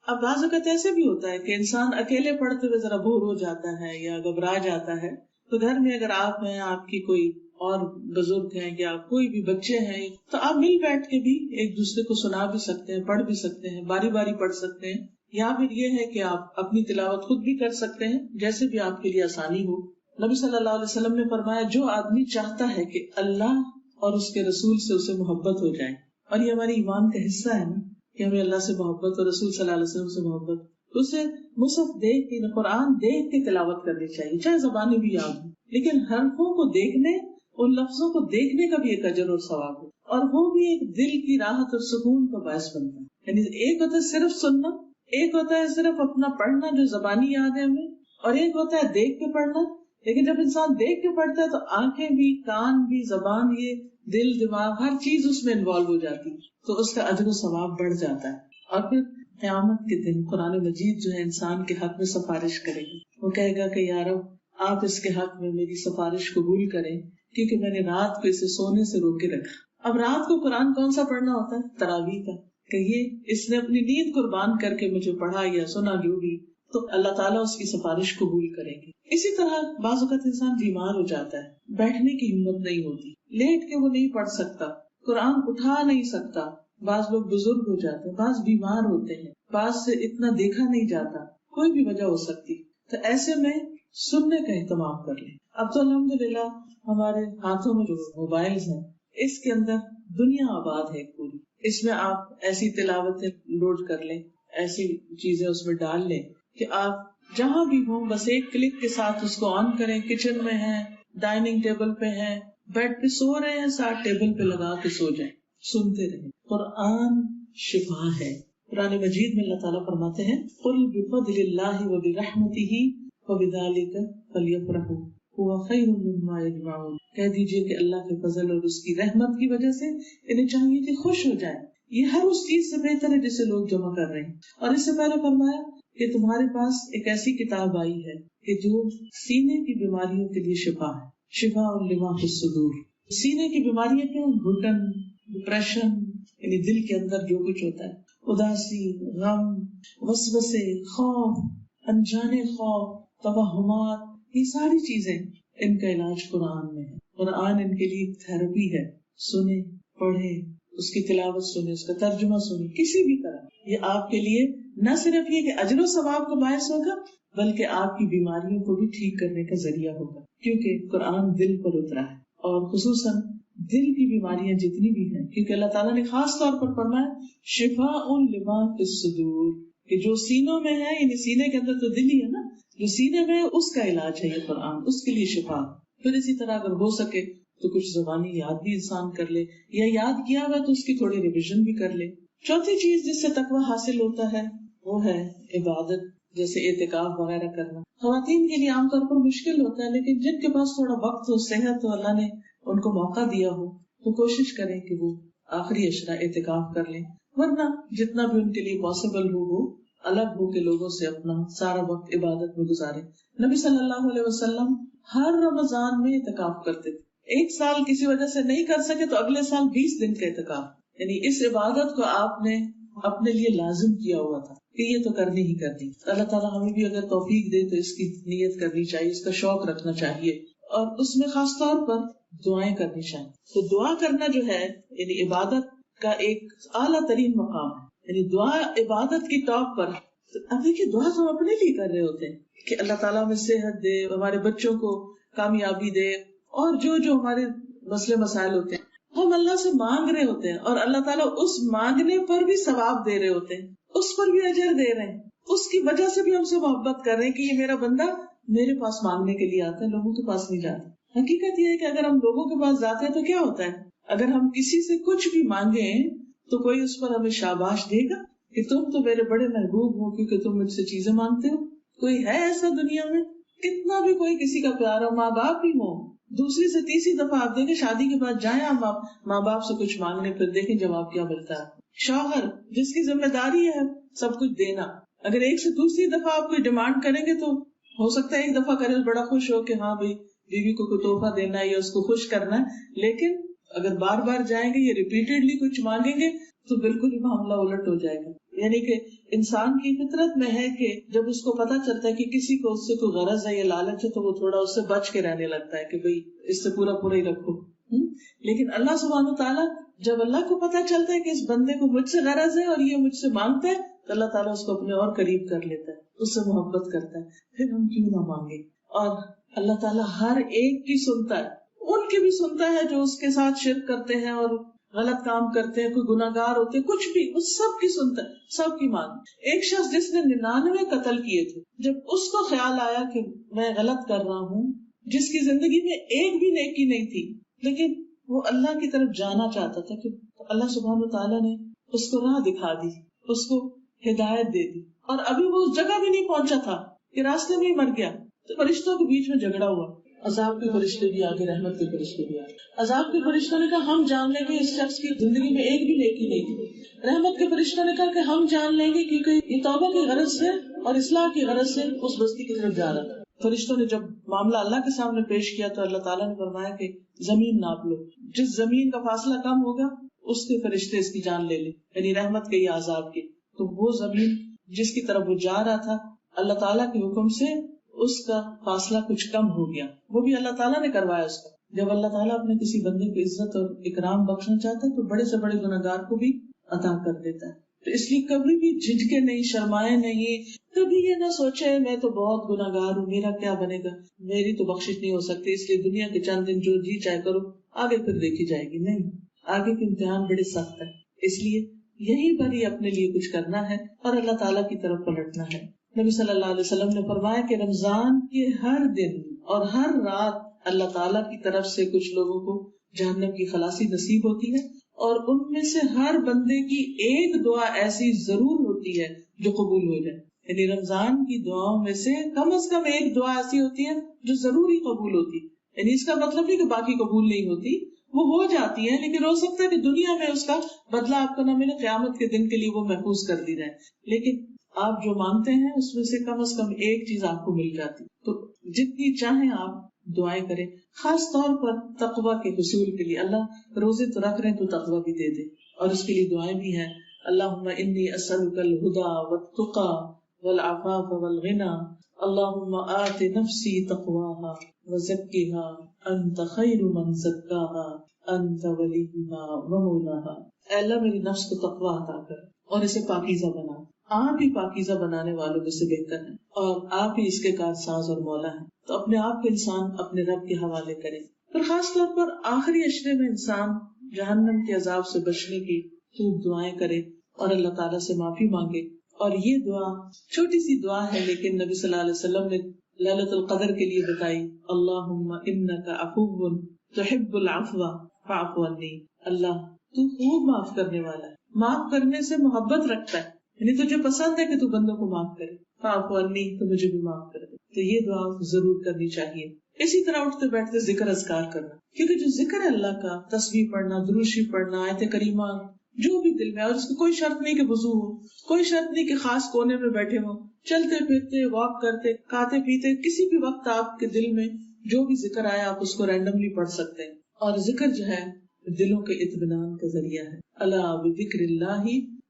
اب بعض اوقات ایسے بھی ہوتا ہے کہ انسان اکیلے پڑھتے ہوئے ذرا بور ہو جاتا ہے یا گھبرا جاتا ہے، تو گھر میں اگر آپ ہیں، آپ کی کوئی اور بزرگ ہیں یا کوئی بھی بچے ہیں، تو آپ مل بیٹھ کے بھی ایک دوسرے کو سنا بھی سکتے ہیں، پڑھ بھی سکتے ہیں، باری باری پڑھ سکتے ہیں. یا پھر یہ ہے کہ آپ اپنی تلاوت خود بھی کر سکتے ہیں، جیسے بھی آپ کے لیے آسانی ہو. نبی صلی اللہ علیہ وسلم نے فرمایا جو آدمی چاہتا ہے کہ اللہ اور اس کے رسول سے اسے محبت ہو جائے، اور یہ ہماری ایمان کا حصہ ہے نا کہ ہمیں اللہ سے محبت اور رسول صلی اللہ علیہ وسلم سے محبت، تو اسے مصحف دیکھ کے قرآن دیکھ کے تلاوت کرنی چاہیے، چاہے زبانیں بھی یاد ہوں، لیکن حرفوں کو دیکھنے، ان لفظوں کو دیکھنے کا بھی ایک اجر اور ثواب ہے، اور وہ بھی ایک دل کی راحت اور سکون کا باعث بنتا ہے۔ یعنی ایک ہوتا ہے صرف سننا، ایک ہوتا ہے صرف اپنا پڑھنا جو زبانی یاد ہے ہمیں، اور ایک ہوتا ہے دیکھ کے پڑھنا۔ لیکن جب انسان دیکھ کے پڑھتا ہے تو آنکھیں بھی، کان بھی، زبان، یہ دل، دماغ، ہر چیز اس میں انوالو ہو جاتی ہے، تو اس کا اجر و ثواب بڑھ جاتا ہے۔ اور پھر قیامت کے دن قرآن مجید جو ہے انسان کے حق میں سفارش کرے گی، وہ کہے گا کہ یا رب آپ اس کے حق میں میری سفارش قبول کریں، کیونکہ میں نے رات کو اسے سونے سے روکے رکھا۔ اب رات کو قرآن کون سا پڑھنا ہوتا ہے؟ تراویح کا، کہ یہ اس نے اپنی نیند قربان کر کے مجھے پڑھا یا سنا جو بھی، تو اللہ تعالیٰ اس کی سفارش قبول کریں گے۔ اسی طرح بعض اوقات انسان بیمار ہو جاتا ہے، بیٹھنے کی ہمت نہیں ہوتی، لیٹ کے وہ نہیں پڑھ سکتا، قرآن اٹھا نہیں سکتا، بعض لوگ بزرگ ہو جاتے ہیں، بعض بیمار ہوتے ہیں، بعض سے اتنا دیکھا نہیں جاتا، کوئی بھی وجہ ہو سکتی، تو ایسے میں سننے کا اہتمام کر لیں۔ اب تو الحمدللہ ہمارے ہاتھوں میں جو موبائلز ہیں، اس کے اندر دنیا آباد ہے پوری، اس میں آپ ایسی تلاوتیں لوڈ کر لیں، ایسی چیزیں اس میں ڈال لیں کہ آپ جہاں بھی ہوں بس ایک کلک کے ساتھ اس کو آن کریں، کچن میں ہیں، ڈائننگ ٹیبل پہ ہیں، بیڈ پہ سو رہے ہیں، ساتھ ٹیبل پہ لگا کے سو جائیں، سنتے رہیں۔ قرآن شفا ہے۔ قرآن مجید میں اللہ تعالیٰ فرماتے ہیں قُلْ بِفَضْلِ اللَّهِ وَبِرَحْمَتِهِ فَبِذَلِكَ فَلْيَفْرَحُوا هُوَ خَيْرٌ مِّمَّا يَجْمَعُونَ، کہہ دیجئے کہ اللہ کے فضل اور اس کی رحمت کی وجہ سے انہیں چاہیے کہ خوش ہو جائیں، یہ ہر اس چیز سے بہتر ہے جسے لوگ جمع کر رہے ہیں۔ اور اس سے پہلے فرمایا کہ تمہارے پاس ایک ایسی کتاب آئی ہے کہ جو سینے کی بیماریوں کے لیے شفا ہے، شفاء لما فی الصدور۔ سینے کی بیماریاں کیا؟ گھٹن، ڈپریشن، یعنی دل کے اندر جو کچھ ہوتا ہے، اداسی، غم، وسوسے، خوف، انجانے خوف، توہمات، یہ ساری چیزیں، ان کا علاج قرآن میں ہے۔ قرآن ان کے لیے تھراپی ہے۔ سنیں، پڑھیں، اس کی تلاوت سنیں، اس کا ترجمہ سنیں، کسی بھی طرح یہ آپ کے لیے نہ صرف یہ کہ اجر و ثواب کا باعث ہوگا، بلکہ آپ کی بیماریوں کو بھی ٹھیک کرنے کا ذریعہ ہوگا، کیونکہ قرآن دل پر اترا ہے، اور خصوصاً دل کی بیماریاں جتنی بھی ہیں، کیونکہ اللہ تعالیٰ نے خاص طور پر فرمایا شفاء لما فی الصدور، کہ جو سینوں میں ہے، یعنی سینے کے اندر تو دل ہی ہے نا، جو سینے میں ہے اس کا علاج ہے یہ قرآن، اس کے لیے شفا۔ پھر اسی طرح اگر ہو سکے تو کچھ زبانی یاد بھی انسان کر لے، یا یاد کیا ہوا تو اس کی تھوڑی ریویژن بھی کر لے۔ چوتھی چیز جس سے تقویٰ حاصل ہوتا ہے وہ ہے عبادت، جیسے اعتکاف وغیرہ کرنا۔ خواتین کے لیے عام طور پر مشکل ہوتا ہے، لیکن جن کے پاس تھوڑا وقت ہو، صحت ہو، اللہ نے ان کو موقع دیا ہو، تو کوشش کریں کہ وہ آخری عشرہ اعتکاف کر لیں، ورنہ جتنا بھی ان کے لیے پاسبل ہو وہ الگ ہو کے لوگوں سے اپنا سارا وقت عبادت میں گزارے۔ نبی صلی اللہ علیہ وسلم ہر رمضان میں اعتکاف کرتے تھے، ایک سال کسی وجہ سے نہیں کر سکے تو اگلے سال 20 دن کا اعتکاف، یعنی اس عبادت کو آپ نے اپنے لیے لازم کیا ہوا تھا کہ یہ تو کرنی ہی کرنی۔ اللہ تعالیٰ ہمیں بھی اگر توفیق دے تو اس کی نیت کرنی چاہیے، اس کا شوق رکھنا چاہیے، اور اس میں خاص طور پر دعائیں کرنی چاہیے۔ تو دعا کرنا جو ہے یعنی عبادت کا ایک اعلیٰ ترین مقام ہے، یعنی دعا عبادت کی ٹاپ پر۔ اب دیکھیے دعا تو ہم اپنے لیے کر رہے ہوتے ہیں کہ اللہ تعالیٰ ہمیں صحت دے، ہمارے بچوں کو کامیابی دے، اور جو جو ہمارے مسئلے مسائل ہوتے ہیں ہم اللہ سے مانگ رہے ہوتے ہیں، اور اللہ تعالیٰ اس مانگنے پر بھی ثواب دے رہے ہوتے ہیں، اس پر بھی اجر دے رہے ہیں، اس کی وجہ سے بھی ہم سے محبت کر رہے ہیں کہ یہ میرا بندہ میرے پاس مانگنے کے لیے آتا ہے، لوگوں کے پاس نہیں جاتا۔ حقیقت یہ ہے کہ اگر ہم لوگوں کے پاس جاتے ہیں تو کیا ہوتا ہے، اگر ہم کسی سے کچھ بھی مانگیں تو کوئی اس پر ہمیں شاباش دے گا کہ تم تو میرے بڑے محبوب ہو کیونکہ تم مجھ سے چیزیں مانگتے ہو۔ کوئی ہے ایسا دنیا میں؟ کتنا بھی کوئی کسی کا پیار ہو، ماں باپ بھی ہو، دوسری سے تیسری دفعہ آپ دیکھیں شادی کے بعد جائیں آپ ماں باپ سے کچھ مانگنے، پھر دیکھیں جواب کیا ملتا ہے۔ شوہر جس کی ذمہ داری ہے سب کچھ دینا، اگر ایک سے دوسری دفعہ آپ کوئی ڈیمانڈ کریں گے تو ہو سکتا ہے ایک دفعہ کرے بڑا خوش ہو کہ ہاں بھائی بیوی کو کوئی تحفہ دینا ہے یا اس کو خوش کرنا ہے، لیکن اگر بار بار جائیں گے یا ریپیٹڈلی کچھ مانگیں گے تو بالکل ہی معاملہ الٹ ہو جائے گا۔ یعنی کہ انسان کی فطرت میں ہے کہ جب اس کو پتا چلتا ہے کہ کسی کو اس سے کوئی غرض ہے یا لالچ ہے تو وہ تھوڑا اس سے بچ کے رہنے لگتا ہے کہ بھئی اس سے پورا ہی رکھو۔ لیکن اللہ سبحانہ وتعالیٰ جب اللہ کو پتا چلتا ہے کہ اس بندے کو مجھ سے غرض ہے اور یہ مجھ سے مانگتا ہے تو اللہ تعالیٰ اس کو اپنے اور قریب کر لیتا ہے، اس سے محبت کرتا ہے، پھر ہم کیوں نہ مانگے۔ اور اللہ تعالیٰ ہر ایک کی سنتا ہے, ان کی بھی سنتا ہے جو اس کے ساتھ شرک کرتے ہیں اور غلط کام کرتے ہیں, کوئی گناہگار ہوتے ہیں, کچھ بھی, وہ سب کی سنتا ہے, سب کی مان. ایک شخص جس نے 99 قتل کیے تھے, جب اس کو خیال آیا کہ میں غلط کر رہا ہوں, جس کی زندگی میں ایک بھی نیکی نہیں تھی, لیکن وہ اللہ کی طرف جانا چاہتا تھا, کہ اللہ سبحانہ وتعالیٰ نے اس کو راہ دکھا دی, اس کو ہدایت دے دی, اور ابھی وہ اس جگہ بھی نہیں پہنچا تھا کہ راستے میں ہی مر گیا, تو فرشتوں کے بیچ میں جھگڑا ہوا. عذاب کے فرشتے بھی آگے, رحمت کے فرشتے بھی آگے. عذاب کے فرشتوں نے کہا ہم جان لیں گے اس شخص کی زندگی میں ایک بھی نیکی نہیں تھی. رحمت کے فرشتوں نے کہا کہ ہم جان لیں گے کیونکہ یہ توبہ کی غرض سے اور اصلاح کی غرض سے اس بستی کی طرف جا رہا تھا. فرشتوں نے جب معاملہ اللہ کے سامنے پیش کیا تو اللہ تعالیٰ نے فرمایا کہ زمین ناپ لو, جس زمین کا فاصلہ کم ہوگا اس کے فرشتے اس کی جان لے لیں, یعنی رحمت کے یا عذاب کے. تو وہ زمین جس کی طرف وہ جا رہا تھا, اللہ تعالیٰ کے حکم سے اس کا فاصلہ کچھ کم ہو گیا, وہ بھی اللہ تعالیٰ نے کروایا اس کا. جب اللہ تعالیٰ اپنے کسی بندے کو عزت اور اکرام بخشنا چاہتا ہے تو بڑے سے بڑے گناہگار کو بھی عطا کر دیتا ہے. تو اس لیے کبھی بھی جھجکے نہیں, شرمائے نہیں, کبھی یہ نہ سوچے میں تو بہت گناہگار ہوں, میرا کیا بنے گا, میری تو بخشش نہیں ہو سکتی, اس لیے دنیا کے چند دن جو جی چاہے کرو, آگے پھر دیکھی جائے گی. نہیں, آگے کے امتحان بڑے سخت ہے, اس لیے یہیں پر ہی اپنے لیے کچھ کرنا ہے اور اللہ تعالیٰ کی طرف پلٹنا ہے. نبی صلی اللہ علیہ وسلم نے فرمایا کہ رمضان کے ہر دن اور ہر رات اللہ تعالیٰ کی طرف سے کچھ لوگوں کو جہنم کی خلاصی نصیب ہوتی ہے, اور ان میں سے ہر بندے کی ایک دعا ایسی ضرور ہوتی ہے جو قبول ہو جائے. یعنی رمضان کی دعاؤں میں سے کم از کم ایک دعا ایسی ہوتی ہے جو ضروری قبول ہوتی. یعنی اس کا مطلب نہیں کہ باقی قبول نہیں ہوتی, وہ ہو جاتی ہے, لیکن ہو سکتا ہے کہ دنیا میں اس کا بدلہ آپ کو نہ ملے, قیامت کے دن کے لیے وہ محفوظ کر دی جائے, لیکن آپ جو مانگتے ہیں اس میں سے کم از کم ایک چیز آپ کو مل جاتی. تو جتنی چاہیں آپ دعائیں کریں, خاص طور پر تقوی کے حصول کے لیے. اللہ روزے تو رکھ رہے ہیں تو تقوی بھی دے دے, اور اس کے لیے دعائیں بھی ہیں. اللہم انی اسألک الہدی والتقی والعفاف والغنی, اللہم آت نفسی تقواها وزکیها انت خیر من زکاها انت ولیہا ومولاہا. اے اللہ میری نفس کو تقوی عطا کر اور اسے پاکیزہ بنا, آپ ہی پاکیزہ بنانے والوں میں سے بہتر ہیں اور آپ ہی اس کے کارساز اور مولا ہیں. تو اپنے آپ کو انسان اپنے رب کے حوالے کرے. پھر خاص طور پر آخری عشرے میں انسان جہنم کے عذاب سے بچنے کی خوب دعائیں کرے اور اللہ تعالیٰ سے معافی مانگے. اور یہ دعا چھوٹی سی دعا ہے, لیکن نبی صلی اللہ علیہ وسلم نے لیلۃ القدر کے لیے بتائی. اللہم انک عفو تحب العفو فاعف عنی. اللہ تو خوب معاف کرنے والا ہے, معاف کرنے سے محبت رکھتا ہے, یعنی تجھے پسند ہے کہ تو بندوں کو معاف کرے. فاعف عنی, تو مجھے بھی معاف کر دے. تو یہ دعا ضرور کرنی چاہیے. اسی طرح اٹھتے بیٹھتے ذکر اذکار کرنا, کیونکہ جو ذکر ہے اللہ کا, تسبیح پڑھنا, درود شریف پڑھنا, آیت کریمہ, جو بھی دل میں, اور اس کو کوئی شرط نہیں کہ وضو ہو, کوئی شرط نہیں کہ خاص کونے میں بیٹھے ہوں, چلتے پھرتے, واک کرتے, کھاتے پیتے, کسی بھی وقت آپ کے دل میں جو بھی ذکر آیا آپ اس کو رینڈملی پڑھ سکتے ہیں. اور ذکر جو ہے دلوں کے اطمینان کا ذریعہ ہے. الا بذکر اللہ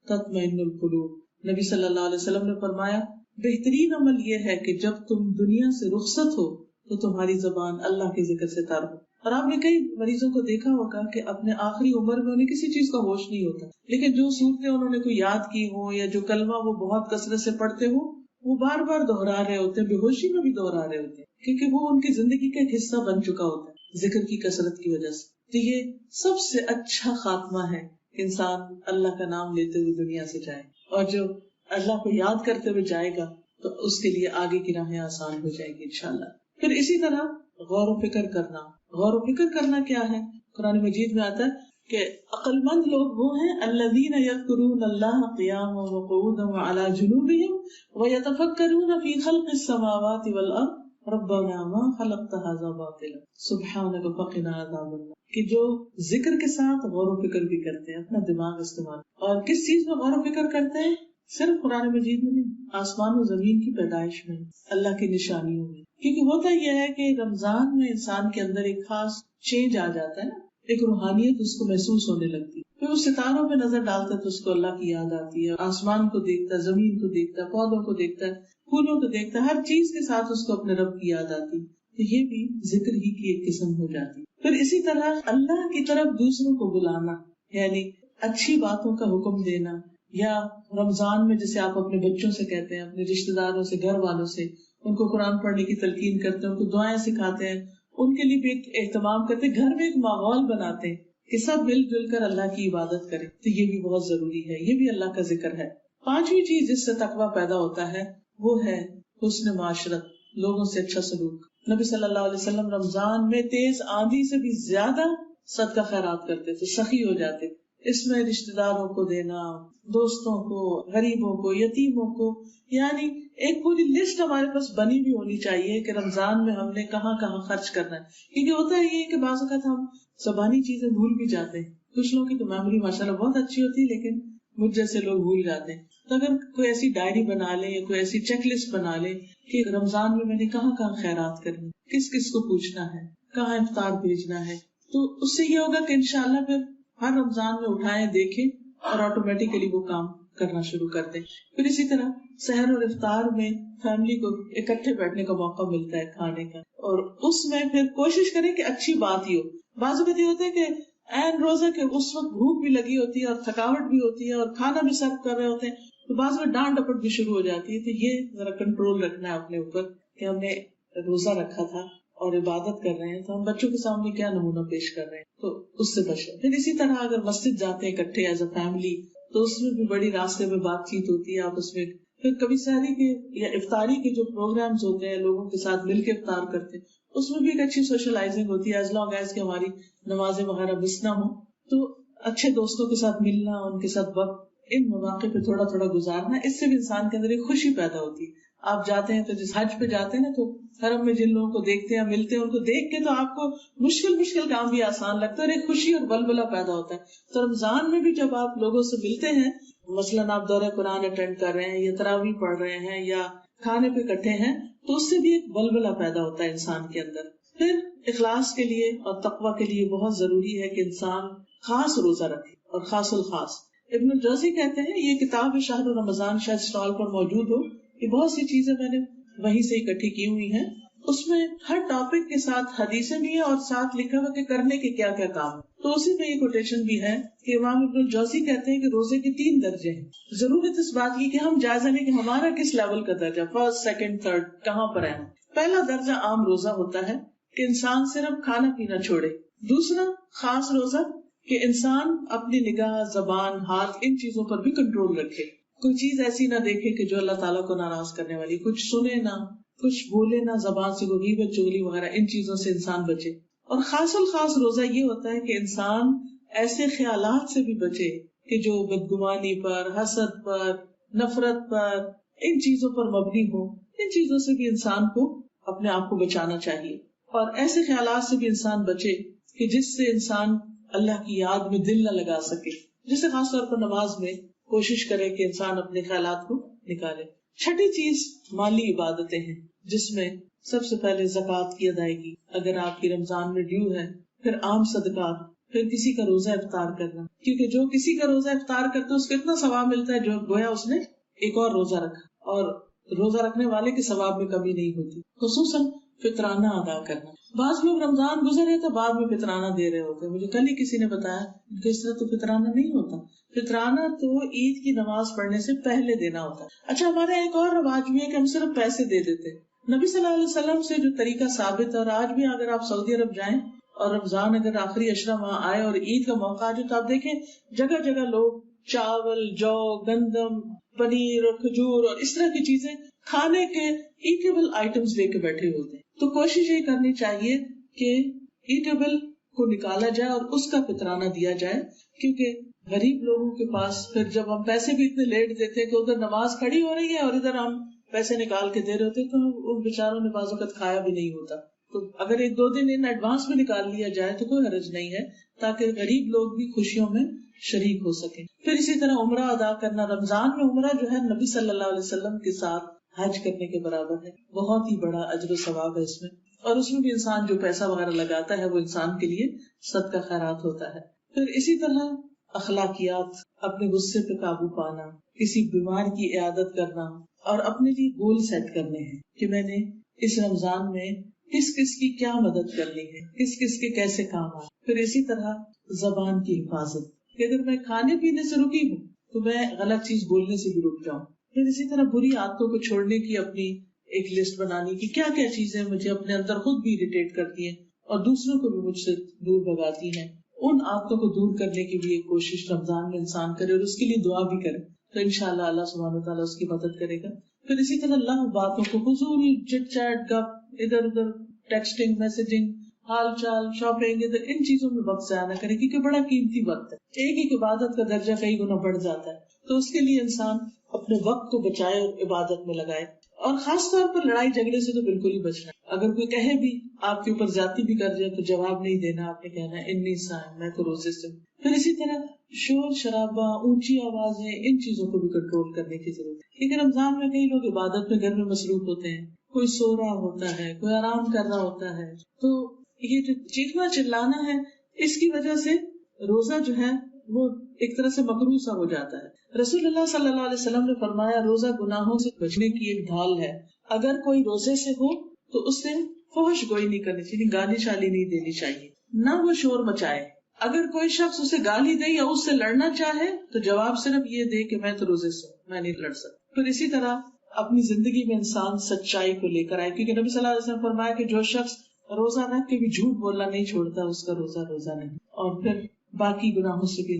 تطمئن القلوب. نبی صلی اللہ علیہ وسلم نے فرمایا بہترین عمل یہ ہے کہ جب تم دنیا سے رخصت ہو تو تمہاری زبان اللہ کے ذکر سے تر ہو. اور آپ نے کئی مریضوں کو دیکھا ہوگا کہ اپنے آخری عمر میں انہیں کسی چیز کا ہوش نہیں ہوتا, لیکن جو صورتیں انہوں نے کوئی یاد کی ہو یا جو کلمہ وہ بہت کثرت سے پڑھتے ہو وہ بار بار دہرا رہے ہوتے ہیں, بے ہوشی میں بھی دہرا رہے ہوتے ہیں, کیونکہ وہ ان کی زندگی کا ایک حصہ بن چکا ہوتا ہے ذکر کی کثرت کی وجہ سے. تو یہ سب سے اچھا خاتمہ ہے انسان اللہ کا نام لیتے ہوئے دنیا سے جائے, اور جو اللہ کو یاد کرتے ہوئے جائے گا تو اس کے لیے آگے کی راہیں آسان ہو جائے گی انشاءاللہ. پھر اسی طرح غور و فکر کرنا. غور و فکر کرنا کیا ہے؟ قرآن مجید میں آتا ہے کہ عقل مند لوگ وہ ہیں الذین یذکرون اللہ قیاما وقعودا وعلی جنوبہم ویتفکرون فی خلق السماوات والارض ربنا ما خلقت ھذا باطلا سبحانک فقنا عذاب النار. کہ جو ذکر کے ساتھ غور و فکر بھی کرتے ہیں, اپنا دماغ استعمال. اور کس چیز میں غور و فکر کرتے ہیں؟ صرف قرآن مجید میں نہیں, آسمان و زمین کی پیدائش میں, اللہ کی نشانیوں میں. کیونکہ ہوتا یہ ہے کہ رمضان میں انسان کے اندر ایک خاص چینج آ جاتا ہے نا, ایک روحانیت اس کو محسوس ہونے لگتی ہے. پھر وہ ستاروں پہ نظر ڈالتا ہے تو اس کو اللہ کی یاد آتی ہے, آسمان کو دیکھتا ہے, زمین کو دیکھتا ہے, پودوں کو دیکھتا ہے, پھولوں کو دیکھتا ہے, ہر چیز کے ساتھ اس کو اپنے رب کی یاد آتی ہے. تو یہ بھی ذکر ہی کی ایک قسم ہو جاتی ہے. پھر اسی طرح اللہ کی طرف دوسروں کو بلانا, یعنی اچھی باتوں کا حکم دینا, یا رمضان میں جیسے آپ اپنے بچوں سے کہتے ہیں, اپنے رشتہ داروں سے, گھر والوں سے, ان کو قرآن پڑھنے کی تلقین کرتے ہیں, ان کو دعائیں سکھاتے ہیں, ان کے لیے بھی ایک اہتمام کرتے ہیں, گھر میں ایک ماحول بناتے ہیں کہ سب مل جل کر اللہ کی عبادت کریں. تو یہ بھی بہت ضروری ہے, یہ بھی اللہ کا ذکر ہے. پانچویں چیز جس سے تقویٰ پیدا ہوتا ہے وہ ہے حسن معاشرت, لوگوں سے اچھا سلوک. نبی صلی اللہ علیہ وسلم رمضان میں تیز آندھی سے بھی زیادہ صدقہ خیرات کرتے تھے, سخی ہو جاتے. اس میں رشتہ داروں کو دینا, دوستوں کو, غریبوں کو, یتیموں کو, یعنی ایک پوری لسٹ ہمارے پاس بنی بھی ہونی چاہیے کہ رمضان میں ہم نے کہاں کہاں خرچ کرنا ہے. کیونکہ ہوتا ہے یہ کہ بعض اوقات ہم زبانی چیزیں بھول بھی جاتے ہیں. کچھ لوگوں کی تو میموری ماشاءاللہ بہت اچھی ہوتی ہے, لیکن مجھ جیسے لوگ بھول جاتے ہیں. تو اگر کوئی ایسی ڈائری بنا لے یا کوئی ایسی چیک لسٹ بنا لے کہ رمضان میں نے کہاں کہاں خیرات کرنی, کس کس کو پوچھنا ہے, کہاں افطار بھیجنا ہے, تو اس سے یہ ہوگا کہ انشاءاللہ پھر ہر رمضان میں اٹھائیں, دیکھیں اور آٹومیٹیکلی وہ کام کرنا شروع کر دیں. پھر اسی طرح سحر اور افطار میں فیملی کو اکٹھے بیٹھنے کا موقع ملتا ہے کھانے کا, اور اس میں پھر کوشش کریں کہ اچھی بات ہی ہو. بعض اوقات یہ ہوتا ہے کہ عین روزہ کے اس وقت بھوک بھی لگی ہوتی ہے اور تھکاوٹ بھی ہوتی ہے اور کھانا بھی سرو کر رہے ہوتے ہیں, تو بعض میں ڈانٹ ڈپٹ بھی شروع ہو جاتی ہے. تو یہ ذرا کنٹرول رکھنا ہے اپنے اوپر کہ ہم نے روزہ رکھا تھا اور عبادت کر رہے ہیں, تو ہم بچوں کے سامنے کیا نمونہ پیش کر رہے ہیں, تو اس سے بچیں. پھر اسی طرح اگر مسجد جاتے ہیں اکٹھے ایز اے فیملی, تو اس میں بھی بڑی راستے میں بات چیت ہوتی ہے آپس میں. پھر کبھی سحری کے یا افطاری کے جو پروگرامز ہوتے ہیں, لوگوں کے ساتھ مل کے افطار کرتے ہیں, اس میں بھی ایک اچھی سوشلائزنگ ہوتی ہے. ایز لانگ ایز کہ ہماری نمازیں وغیرہ مس نہ ہو, تو اچھے دوستوں کے ساتھ ملنا, ان کے ساتھ وقت ان مواقع پہ تھوڑا تھوڑا گزارنا, اس سے بھی انسان کے اندر ایک خوشی پیدا ہوتی ہے. آپ جاتے ہیں تو جس حج پہ جاتے ہیں نا, تو حرم میں جن لوگوں کو دیکھتے ہیں, ملتے ہیں, ان کو دیکھ کے تو آپ کو مشکل کام بھی آسان لگتا ہے اور ایک خوشی اور بلبلہ پیدا ہوتا ہے. تو رمضان میں بھی جب آپ لوگوں سے ملتے ہیں, مثلاً آپ دورہ قرآن اٹینڈ کر رہے ہیں یا تراویح پڑھ رہے ہیں یا کھانے پہ اکٹھے ہیں, تو اس سے بھی ایک بلبلہ پیدا ہوتا ہے انسان کے اندر. پھر اخلاص کے لیے اور تقویٰ کے لیے بہت ضروری ہے کہ انسان خاص روزہ رکھے, اور خاص الخاص. ابن الجوزی کہتے ہیں, یہ کتاب شہر رمضان شاید اسٹال پر موجود ہو, یہ بہت سی چیزیں میں نے وہیں سے اکٹھی کی ہوئی ہیں. اس میں ہر ٹاپک کے ساتھ حدیثیں بھی ہیں اور ساتھ لکھا ہوا کہ کرنے کے کیا کیا کام. تو اسی میں یہ کوٹیشن بھی ہے کہ امام ابن الجوزی کہتے ہیں کہ روزے کے 3 درجے ہیں. ضرورت اس بات کی کہ ہم جائزہ لیں کہ ہمارا کس لیول کا درجہ, فرسٹ سیکنڈ تھرڈ کہاں پر ہے. پہلا درجہ عام روزہ ہوتا ہے کہ انسان صرف کھانا پینا چھوڑے. دوسرا خاص روزہ کہ انسان اپنی نگاہ, زبان, ہاتھ, ان چیزوں پر بھی کنٹرول رکھے. کوئی چیز ایسی نہ دیکھے کہ جو اللہ تعالیٰ کو ناراض کرنے والی, کچھ سنے نہ, کچھ بولے نہ, زبان سے غیبت, چغلی وغیرہ ان چیزوں سے انسان بچے. اور خاص الخاص روزہ یہ ہوتا ہے کہ انسان ایسے خیالات سے بھی بچے کہ جو بدگمانی پر, حسد پر, نفرت پر, ان چیزوں پر مبنی ہو. ان چیزوں سے بھی انسان کو اپنے آپ کو بچانا چاہیے, اور ایسے خیالات سے بھی انسان بچے کہ جس سے انسان اللہ کی یاد میں دل نہ لگا سکے. جسے خاص طور پر نماز میں کوشش کرے کہ انسان اپنے خیالات کو نکالے. چھٹی چیز مالی عبادتیں ہیں, جس میں سب سے پہلے زکوٰۃ کی ادائیگی اگر آپ کی رمضان میں ڈیو ہے, پھر عام صدقات, پھر کسی کا روزہ افطار کرنا, کیونکہ جو کسی کا روزہ افطار کرتا ہے اس کو اتنا ثواب ملتا ہے جو گویا اس نے ایک اور روزہ رکھا, اور روزہ رکھنے والے کے ثواب میں کمی نہیں ہوتی. خصوصاً فطرانہ ادا کرنا. بعض لوگ رمضان گزرے تو بعد میں فطرانہ دے رہے ہوتے ہیں. مجھے کل ہی کسی نے بتایا کہ اس طرح تو فطرانہ نہیں ہوتا. فطرانہ تو عید کی نماز پڑھنے سے پہلے دینا ہوتا ہے. اچھا, ہمارا ایک اور رواج بھی ہے کہ ہم صرف پیسے دے دیتے ہیں. نبی صلی اللہ علیہ وسلم سے جو طریقہ ثابت ہے, اور آج بھی اگر آپ سعودی عرب جائیں اور رمضان اگر آخری عشرہ وہاں آئے اور عید کا موقع آ جائے, تو آپ دیکھیں جگہ جگہ لوگ چاول, جو, گندم, پنیر اور کھجور اور اس طرح کی چیزیں کھانے کے ایٹیبل آئٹمس لے کے بیٹھے ہوتے ہیں. تو کوشش یہ کرنی چاہیے کہ ایٹیبل کو نکالا جائے اور اس کا فطرانہ دیا جائے, کیونکہ غریب لوگوں کے پاس پھر جب ہم پیسے بھی اتنے لیٹ دیتے ہیں کہ ادھر نماز کھڑی ہو رہی ہے اور ادھر ہم پیسے نکال کے دے رہے ہوتے, تو ان بیچاروں نے بعض وقت کھایا بھی نہیں ہوتا. تو اگر 1-2 دن ان ایڈوانس میں نکال لیا جائے تو کوئی حرج نہیں ہے, تاکہ غریب لوگ بھی خوشیوں میں شریک ہو سکیں. پھر اسی طرح عمرہ ادا کرنا. رمضان میں عمرہ جو ہے نبی صلی اللہ علیہ وسلم کے ساتھ حج کرنے کے برابر ہے. بہت ہی بڑا اجر و ثواب ہے اس میں, اور اس میں بھی انسان جو پیسہ وغیرہ لگاتا ہے وہ انسان کے لیے صدقہ خیرات ہوتا ہے. پھر اسی طرح اخلاقیات, اپنے غصے پہ قابو پانا, کسی بیمار کی عیادت کرنا, اور اپنے لیے گول سیٹ کرنے ہیں کہ میں نے اس رمضان میں کس کس کی کیا مدد کرنی ہے, کس کس کے کیسے کام آئے. پھر اسی طرح زبان کی حفاظت, کہ اگر میں کھانے پینے سے رکی ہوں تو میں غلط چیز بولنے سے بھی رک جاؤں. پھر اسی طرح بری عادتوں کو چھوڑنے کی اپنی ایک لسٹ بنانی کہ کیا کیا چیزیں مجھے اپنے اندر خود بھی اریٹیٹ کرتی ہیں اور دوسروں کو بھی مجھ سے دور بھگاتی ہیں. ان عادتوں کو دور کرنے کی بھی ایک کوشش رمضان میں انسان کرے اور اس کے لیے دعا بھی کرے تو انشاءاللہ اللہ سبحانہ وتعالیٰ اس کی مدد کرے گا. پھر اسی طرح اللہ باتوں کو فضول چٹ چیٹ گپ ادھر ادھر ٹیکسٹنگ میسجنگ حال چال شاپنگ ان چیزوں میں وقت ضائع نہ کرے کیونکہ بڑا قیمتی وقت ہے. ایک ایک عبادت کا درجہ کئی گنا بڑھ جاتا ہے تو اس کے لیے انسان اپنے وقت کو بچائے اور عبادت میں لگائے. اور خاص طور پر لڑائی جھگڑے سے تو بالکل ہی بچنا. اگر کوئی کہے بھی آپ کے اوپر زیادتی بھی کر جائے تو جواب نہیں دینا, آپ نے کہنا ہے انی صائم میں تو روزے سے. پھر اسی طرح شور شرابہ اونچی آوازیں ان چیزوں کو بھی کنٹرول کرنے کی ضرورت ہے کیونکہ رمضان میں کئی لوگ عبادت میں گھر میں مصروف ہوتے ہیں, کوئی سو رہا ہوتا ہے کوئی آرام کر رہا ہوتا ہے, تو یہ جو چیخنا چلانا ہے اس کی وجہ سے روزہ جو ہے وہ ایک طرح سے مکروہ سا ہو جاتا ہے. رسول اللہ صلی اللہ علیہ وسلم نے فرمایا روزہ گناہوں سے بچنے کی ایک ڈھال ہے. اگر کوئی روزے سے ہو تو اس سے فحش گوئی نہیں کرنی چاہیے, گالی شالی نہیں دینی چاہیے, نہ وہ شور مچائے. اگر کوئی شخص اسے گالی دے یا اس سے لڑنا چاہے تو جواب صرف یہ دے کہ میں تو روزے سے ہوں, میں نہیں لڑ سکتا. پھر اسی طرح اپنی زندگی میں انسان سچائی کو لے کر آئے کیونکہ نبی صلی اللہ علیہ وسلم فرمایا کہ جو شخص روزہ رکھ کے بھی جھوٹ بولنا نہیں چھوڑتا اس کا روزہ نہیں. اور پھر باقی گناہوں سے بھی